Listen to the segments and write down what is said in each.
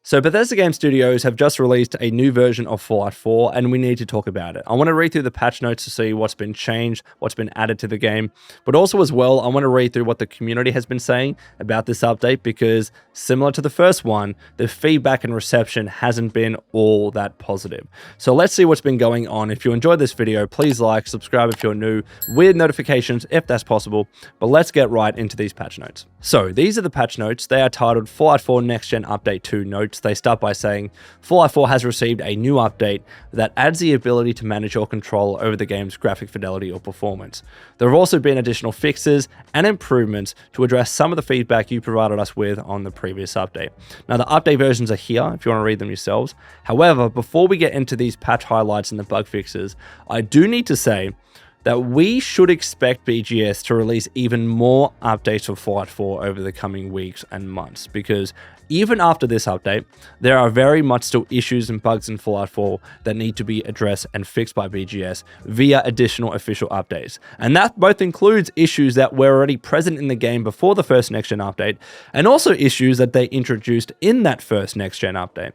So Bethesda Game Studios have just released a new version of Fallout 4, and we need to talk about it. I want to read through the patch notes to see what's been changed, what's been added to the game, but also as well, I want to read through what the community has been saying about this update, because similar to the first one, the feedback and reception hasn't been all that positive. So let's see what's been going on. If you enjoyed this video, please like, subscribe if you're new, with notifications if that's possible, but let's get right into these patch notes. So these are the patch notes. They are titled Fallout 4 Next Gen Update 2 Notes. They start by saying, Fallout 4 has received a new update that adds the ability to manage your control over the game's graphic fidelity or performance. There have also been additional fixes and improvements to address some of the feedback you provided us with on the previous update. Now, the update versions are here if you want to read them yourselves. However, before we get into these patch highlights and the bug fixes, I do need to say that we should expect BGS to release even more updates for Fallout 4 over the coming weeks and months, because even after this update, there are very much still issues and bugs in Fallout 4 that need to be addressed and fixed by BGS via additional official updates. And that both includes issues that were already present in the game before the first next-gen update, and also issues that they introduced in that first next-gen update.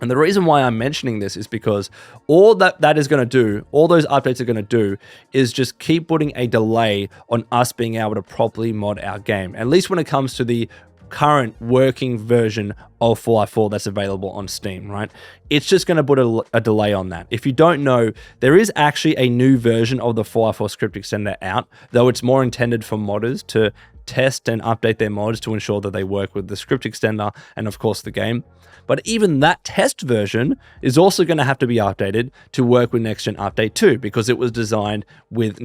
And the reason why I'm mentioning this is because all that is going to do, all those updates are going to do, is just keep putting a delay on us being able to properly mod our game, at least when it comes to the current working version of Fallout 4 that's available on Steam, right? It's just going to put a delay on that. If you don't know, there is actually a new version of the Fallout 4 script extender out, though it's more intended for modders to test and update their mods to ensure that they work with the script extender and of course the game. But even that test version is also going to have to be updated to work with Next Gen Update 2, because it was designed with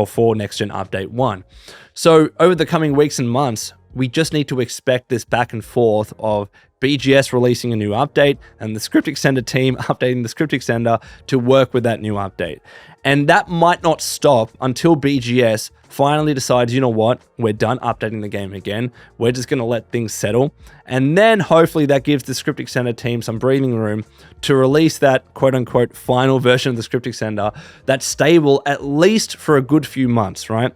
for Next Gen Update 1. So over the coming weeks and months, we just need to expect this back and forth of BGS releasing a new update and the script extender team updating the script extender to work with that new update. And that might not stop until BGS finally decides, you know what, we're done updating the game again. We're just going to let things settle. And then hopefully that gives the script extender team some breathing room to release that quote unquote final version of the script extender that's stable at least for a good few months, right?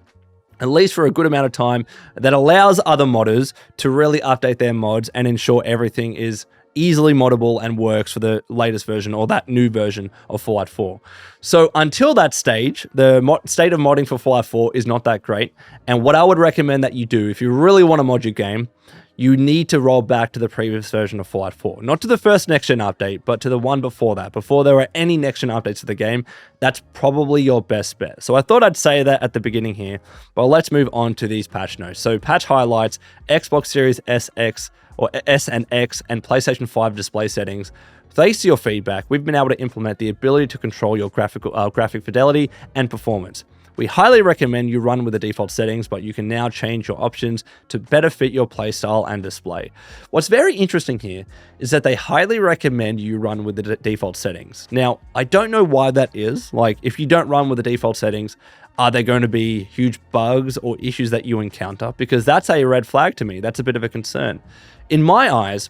At least for a good amount of time that allows other modders to really update their mods and ensure everything is easily moddable and works for the latest version or that new version of Fallout 4. So until that stage, the state of modding for Fallout 4 is not that great. And what I would recommend that you do, if you really want to mod your game, you need to roll back to the previous version of Fallout 4. Not to the first next-gen update, but to the one before that. Before there were any next-gen updates to the game, that's probably your best bet. So I thought I'd say that at the beginning here, but let's move on to these patch notes. So patch highlights, Xbox Series SX or S and X and PlayStation 5 display settings. Thanks to your feedback, we've been able to implement the ability to control your graphic fidelity and performance. We highly recommend you run with the default settings, but you can now change your options to better fit your playstyle and display. What's very interesting here is that they highly recommend you run with the default settings. Now, I don't know why that is. Like, if you don't run with the default settings, are there going to be huge bugs or issues that you encounter? Because that's a red flag to me. That's a bit of a concern. In my eyes,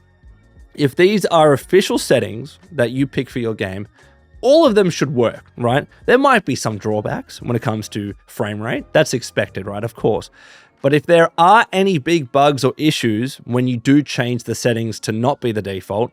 if these are official settings that you pick for your game, all of them should work, right? There might be some drawbacks when it comes to frame rate. That's expected, right? Of course. But if there are any big bugs or issues when you do change the settings to not be the default,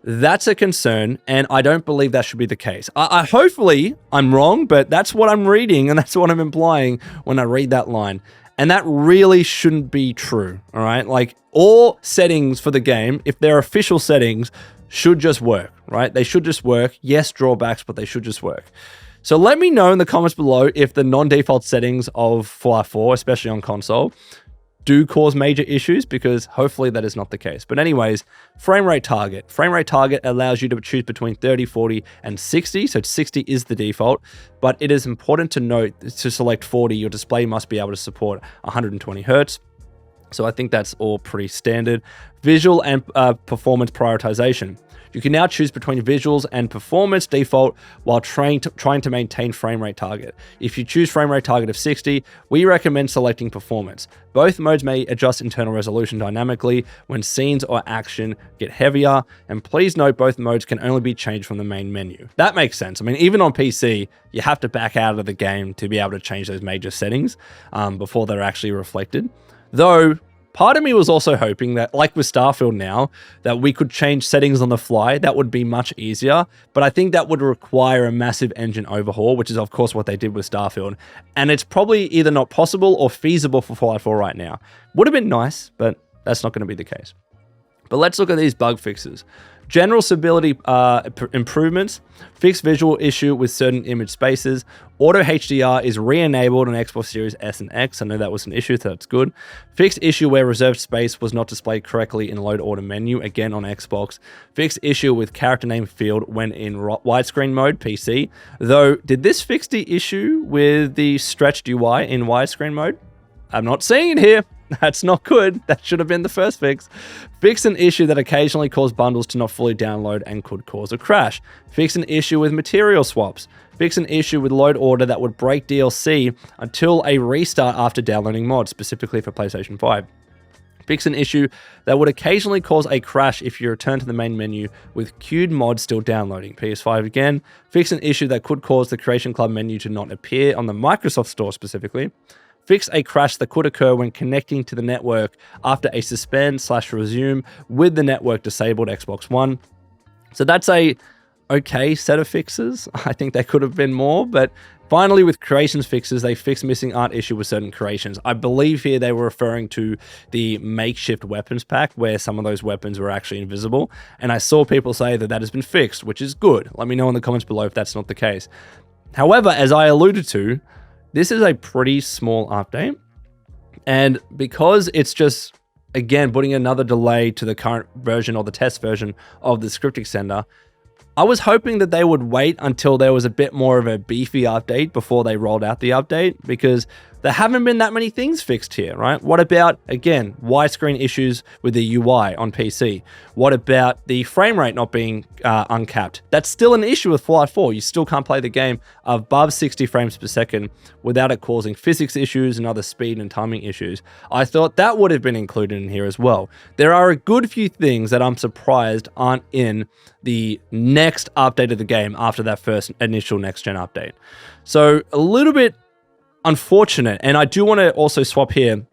that's a concern, and I don't believe that should be the case. Hopefully, I'm wrong, but that's what I'm reading, and that's what I'm implying when I read that line. And that really shouldn't be true, all right? Like, all settings for the game, if they're official settings, should just work, right? They should just work. Yes, drawbacks, but they should just work. So let me know in the comments below if the non-default settings of Fallout 4, especially on console, do cause major issues, because hopefully that is not the case. But anyways, frame rate target. Frame rate target allows you to choose between 30, 40, and 60. So 60 is the default, but it is important to note to select 40, your display must be able to support 120 Hertz. So I think that's all pretty standard. Visual and performance prioritization. You can now choose between visuals and performance default while trying to maintain frame rate target. If you choose frame rate target of 60, we recommend selecting performance. Both modes may adjust internal resolution dynamically when scenes or action get heavier, and please note both modes can only be changed from the main menu. That makes sense. I mean, even on PC, you have to back out of the game to be able to change those major settings before they're actually reflected. Though, Part of me was also hoping that, like with Starfield now, that we could change settings on the fly. That would be much easier, but I think that would require a massive engine overhaul, which is of course what they did with Starfield. And it's probably either not possible or feasible for Fallout 4 right now. Would have been nice, but that's not going to be the case. But let's look at these bug fixes. General stability improvements, fixed visual issue with certain image spaces, auto HDR is re-enabled on Xbox Series S and X. I know that was an issue, so that's good. Fixed issue where reserved space was not displayed correctly in load order menu, again on Xbox. Fixed issue with character name field when in widescreen mode, PC. Though, did this fix the issue with the stretched UI in widescreen mode? I'm not seeing it here. That's not good. That should have been the first fix. Fix an issue that occasionally caused bundles to not fully download and could cause a crash. Fix an issue with material swaps. Fix an issue with load order that would break DLC until a restart after downloading mods, specifically for PlayStation 5. Fix an issue that would occasionally cause a crash if you return to the main menu with queued mods still downloading. PS5 again. Fix an issue that could cause the Creation Club menu to not appear on the Microsoft Store specifically. Fix a crash that could occur when connecting to the network after a suspend/resume with the network disabled Xbox One. So that's a okay set of fixes. I think there could have been more, but finally with creations fixes, they fixed missing art issue with certain creations. I believe here they were referring to the makeshift weapons pack where some of those weapons were actually invisible. And I saw people say that that has been fixed, which is good. Let me know in the comments below if that's not the case. However, as I alluded to, this is a pretty small update, and because it's just, again, putting another delay to the current version or the test version of the script extender, I was hoping that they would wait until there was a bit more of a beefy update before they rolled out the update, because there haven't been that many things fixed here, right? What about, again, widescreen issues with the UI on PC? What about the frame rate not being uncapped? That's still an issue with Fallout 4. You still can't play the game above 60 frames per second without it causing physics issues and other speed and timing issues. I thought that would have been included in here as well. There are a good few things that I'm surprised aren't in the next update of the game after that first initial next-gen update. So a little bit unfortunate, and I do want to also swap here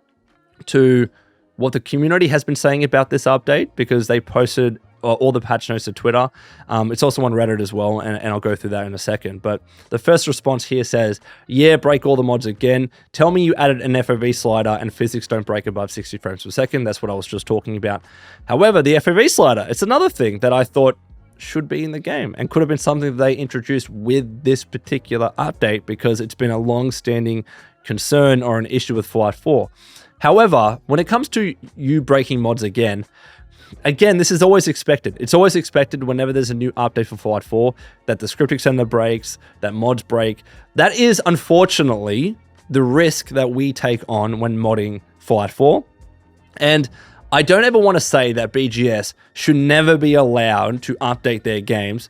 to what the community has been saying about this update, because they posted all the patch notes to Twitter. It's also on Reddit as well, and I'll go through that in a second. But the first response here says, yeah, break all the mods again. Tell me you added an FOV slider and physics don't break above 60 frames per second. That's what I was just talking about. However, the FOV slider, it's another thing that I thought should be in the game and could have been something that they introduced with this particular update, because it's been a long-standing concern or an issue with Fallout 4. However, when it comes to you breaking mods again, this is always expected. It's always expected whenever there's a new update for Fallout 4 that the script extender breaks, that mods break. That is unfortunately the risk that we take on when modding Fallout 4. And I don't ever want to say that BGS should never be allowed to update their games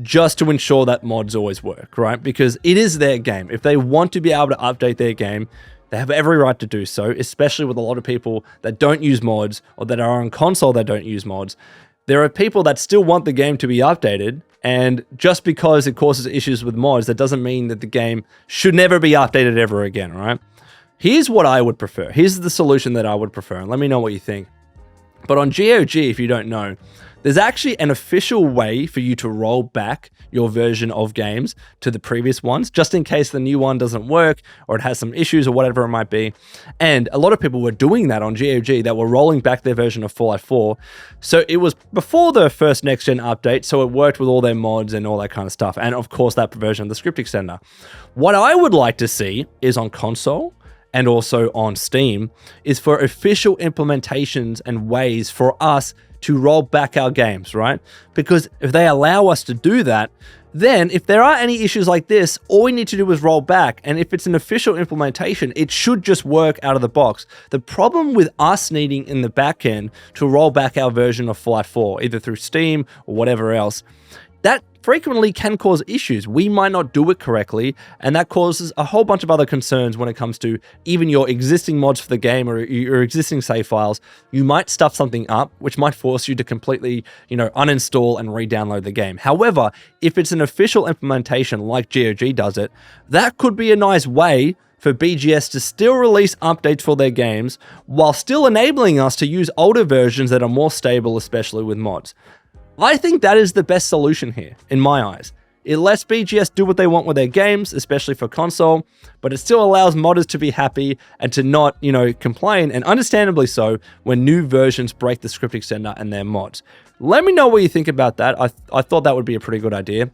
just to ensure that mods always work, right? Because it is their game. If they want to be able to update their game, they have every right to do so, especially with a lot of people that don't use mods or that are on console that don't use mods. There are people that still want the game to be updated, and just because it causes issues with mods, that doesn't mean that the game should never be updated ever again, right? Here's what I would prefer. Here's the solution that I would prefer, and let me know what you think. But on GOG, if you don't know, there's actually an official way for you to roll back your version of games to the previous ones, just in case the new one doesn't work or it has some issues or whatever it might be. And a lot of people were doing that on GOG, that were rolling back their version of Fallout 4. So it was before the first next-gen update, so it worked with all their mods and all that kind of stuff. And of course, that version of the script extender. What I would like to see is on console and also on Steam, is for official implementations and ways for us to roll back our games, right? Because if they allow us to do that, then if there are any issues like this, all we need to do is roll back. And if it's an official implementation, it should just work out of the box. The problem with us needing in the back end to roll back our version of Fallout 4, either through Steam or whatever else, that frequently can cause issues. We might not do it correctly, and that causes a whole bunch of other concerns when it comes to even your existing mods for the game or your existing save files. You might stuff something up, which might force you to completely, uninstall and re-download the game. However, if it's an official implementation like GOG does it, that could be a nice way for BGS to still release updates for their games while still enabling us to use older versions that are more stable, especially with mods. I think that is the best solution here, in my eyes. It lets BGS do what they want with their games, especially for console, but it still allows modders to be happy and to not, complain, and understandably so, when new versions break the script extender and their mods. Let me know what you think about that. I thought that would be a pretty good idea.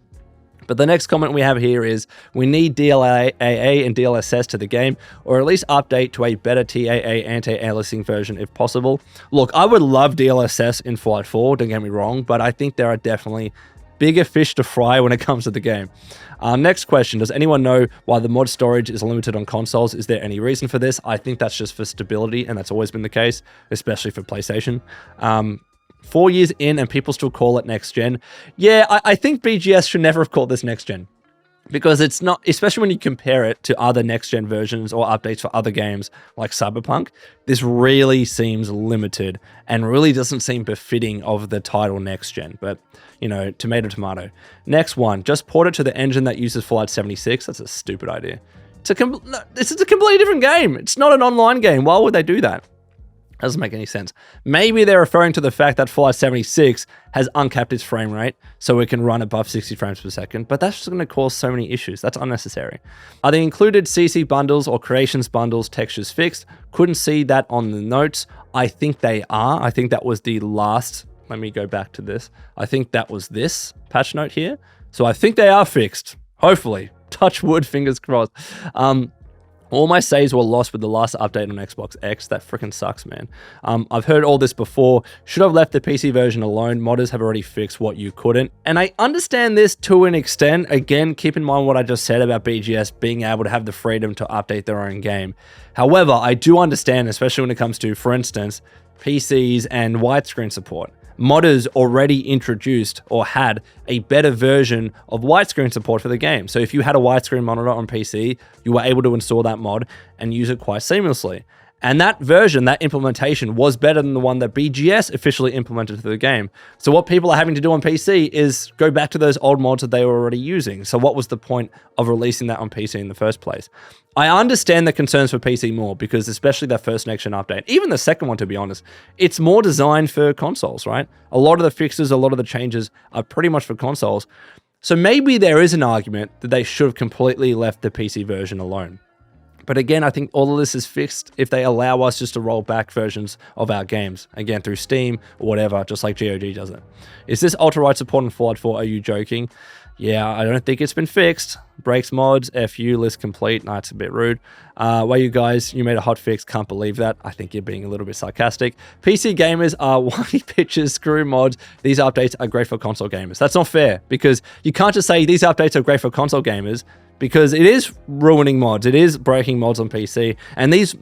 But the next comment we have here is, we need DLAA and DLSS to the game, or at least update to a better TAA anti-aliasing version if possible. Look, I would love DLSS in Fallout 4, don't get me wrong, but I think there are definitely bigger fish to fry when it comes to the game. Next question, does anyone know why the mod storage is limited on consoles? Is there any reason for this? I think that's just for stability, and that's always been the case, especially for PlayStation. 4 years in and people still call it next gen. Yeah, I think BGS should never have called this next gen. Because it's not, especially when you compare it to other next-gen versions or updates for other games like Cyberpunk, this really seems limited and really doesn't seem befitting of the title next-gen. But, tomato, tomato. Next one, just port it to the engine that uses Fallout 76. That's a stupid idea. This is a completely different game. It's not an online game. Why would they do that? Doesn't make any sense. Maybe they're referring to the fact that Fallout 76 has uncapped its frame rate, so it can run above 60 frames per second, but that's just going to cause so many issues. That's unnecessary. Are the included CC bundles or creations bundles textures fixed? Couldn't see that on the notes. I think they are. I think that was the last. Let me go back to this. I think that was this patch note here. So I think they are fixed. Hopefully. Touch wood, fingers crossed. All my saves were lost with the last update on Xbox X. That freaking sucks, man. I've heard all this before. Should have left the PC version alone. Modders have already fixed what you couldn't. And I understand this to an extent. Again, keep in mind what I just said about BGS being able to have the freedom to update their own game. However, I do understand, especially when it comes to, for instance, PCs and widescreen support. Modders already introduced or had a better version of widescreen support for the game. So if you had a widescreen monitor on PC, you were able to install that mod and use it quite seamlessly. And that version, that implementation, was better than the one that BGS officially implemented for the game. So what people are having to do on PC is go back to those old mods that they were already using. So what was the point of releasing that on PC in the first place? I understand the concerns for PC more, because especially that first next-gen update, even the second one, to be honest, it's more designed for consoles, right? A lot of the fixes, a lot of the changes are pretty much for consoles. So maybe there is an argument that they should have completely left the PC version alone. But again, I think all of this is fixed if they allow us just to roll back versions of our games, again, through Steam or whatever, just like GOG does it. Is this ultra-right support in Fallout 4? Are you joking? Yeah, I don't think it's been fixed. Breaks mods, FU, list complete. Nah, it's a bit rude. Well, you guys, you made a hot fix. Can't believe that. I think you're being a little bit sarcastic. PC gamers are whiny bitches, screw mods. These updates are great for console gamers. That's not fair, because you can't just say these updates are great for console gamers, because it is ruining mods. It is breaking mods on PC. And these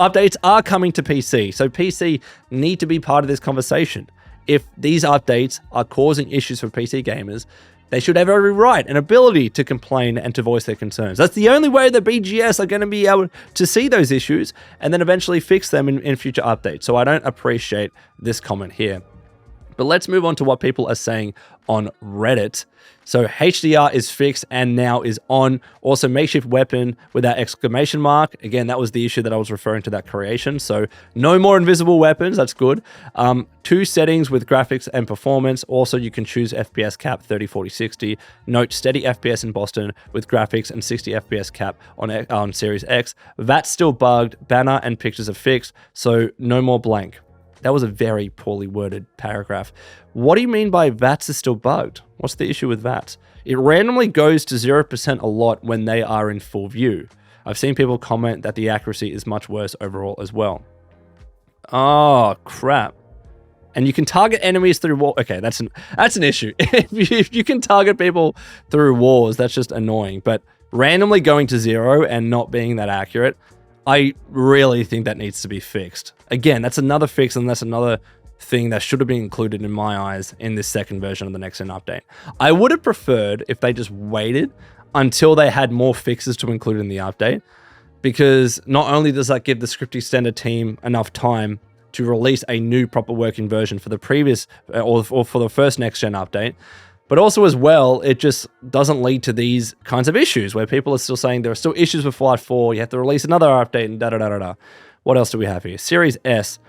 updates are coming to PC. So PC need to be part of this conversation. If these updates are causing issues for PC gamers, they should have every right and ability to complain and to voice their concerns. That's the only way that BGS are going to be able to see those issues and then eventually fix them in future updates. So I don't appreciate this comment here. But let's move on to what people are saying on Reddit. So HDR is fixed and now is on. Also, makeshift weapon with that exclamation mark. Again, that was the issue that I was referring to, that creation. So no more invisible weapons. That's good. 2 settings with graphics and performance. Also, you can choose FPS cap 30, 40, 60. Note steady FPS in Boston with graphics and 60 FPS cap on Series X. That's still bugged. Banner and pictures are fixed. So no more blank. That was a very poorly worded paragraph. What do you mean by VATS is still bugged? What's the issue with VATS? It randomly goes to 0% a lot when they are in full view. I've seen people comment that the accuracy is much worse overall as well. Oh, crap. And you can target enemies through walls. Okay, that's an issue. If you can target people through walls, that's just annoying. But randomly going to 0 and not being that accurate, I really think that needs to be fixed. Again, that's another fix, and that's another thing that should have been included in my eyes in this second version of the next-gen update. I would have preferred if they just waited until they had more fixes to include in the update, because not only does that give the script extender team enough time to release a new proper working version for the previous or for the first next-gen update, But also as well, it just doesn't lead to these kinds of issues where people are still saying there are still issues with Fallout 4, you have to release another update and da-da-da-da-da. What else do we have here? Series S,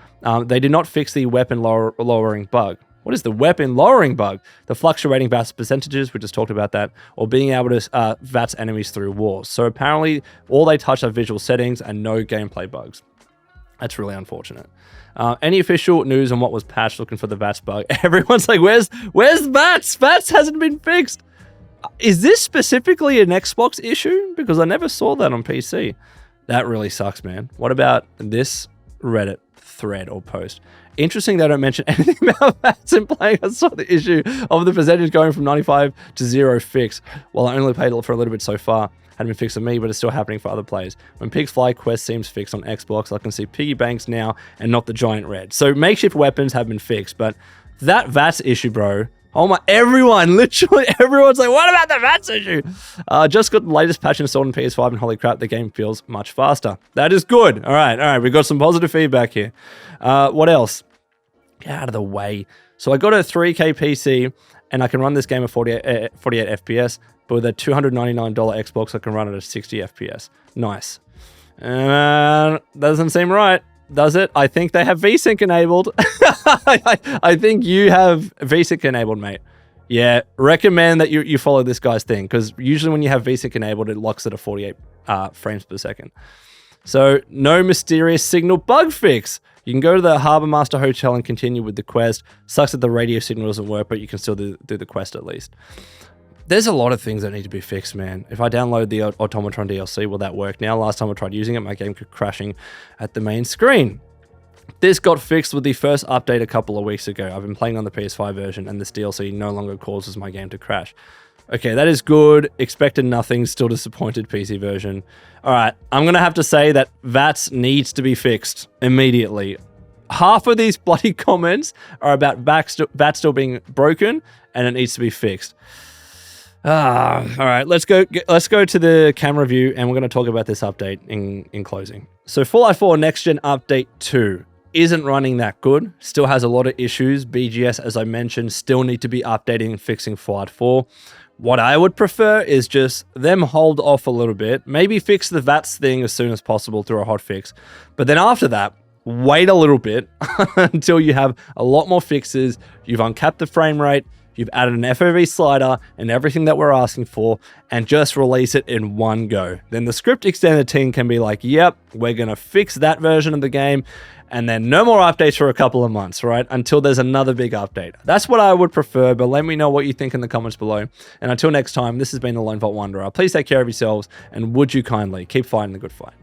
they did not fix the weapon lowering bug. What is the weapon lowering bug? The fluctuating VATS percentages, we just talked about that, or being able to VATS enemies through walls. So apparently all they touch are visual settings and no gameplay bugs. That's really unfortunate. Any official news on what was patched? Looking for the VATS bug. Everyone's like, where's VATS? VATS hasn't been fixed. Is this specifically an Xbox issue? Because I never saw that on PC. That really sucks, man. What about this Reddit thread or post? Interesting they don't mention anything about VATS in playing. I saw the issue of the percentage going from 95 to 0 fix. Well, I only played for a little bit so far. Hadn't been fixed for me, but it's still happening for other players. When pigs fly, quest seems fixed on Xbox. I can see piggy banks now and not the giant red. So makeshift weapons have been fixed, but that VATS issue, bro. Oh my, literally everyone's like, what about the VATS issue? Just got the latest patch installed on PS5 and holy crap, the game feels much faster. That is good. All right, we got some positive feedback here. What else? Get out of the way. So I got a 3K PC and I can run this game at 48 FPS, but with a $299 Xbox, I can run it at 60 FPS. Nice. Doesn't seem right. Does it? I think they have VSync enabled. I think you have VSync enabled, mate. Yeah, recommend that you follow this guy's thing, because usually when you have VSync enabled, it locks at a 48 frames per second. So, no mysterious signal bug fix. You can go to the Harbour Master Hotel and continue with the quest. Sucks that the radio signal doesn't work, but you can still do the quest at least. There's a lot of things that need to be fixed, man. If I download the Automatron DLC, will that work now? Last time I tried using it, my game kept crashing at the main screen. This got fixed with the first update a couple of weeks ago. I've been playing on the PS5 version, and this DLC no longer causes my game to crash. Okay, that is good. Expected nothing. Still disappointed PC version. All right, I'm going to have to say that VATS needs to be fixed immediately. Half of these bloody comments are about VATS still being broken, and it needs to be fixed. All right, let's go to the camera view, and we're going to talk about this update in closing. So Fallout 4 Next Gen Update 2 isn't running that good. Still has a lot of issues. BGS, as I mentioned, still need to be updating and fixing Fallout 4. What I would prefer is just them hold off a little bit, maybe fix the VATS thing as soon as possible through a hotfix. But then after that, wait a little bit until you have a lot more fixes, you've uncapped the frame rate, you've added an FOV slider and everything that we're asking for, and just release it in one go. Then the script extended team can be like, yep, we're going to fix that version of the game, and then no more updates for a couple of months, right? Until there's another big update. That's what I would prefer, but let me know what you think in the comments below. And until next time, this has been the Lone Vault Wanderer. Please take care of yourselves, and would you kindly keep fighting the good fight.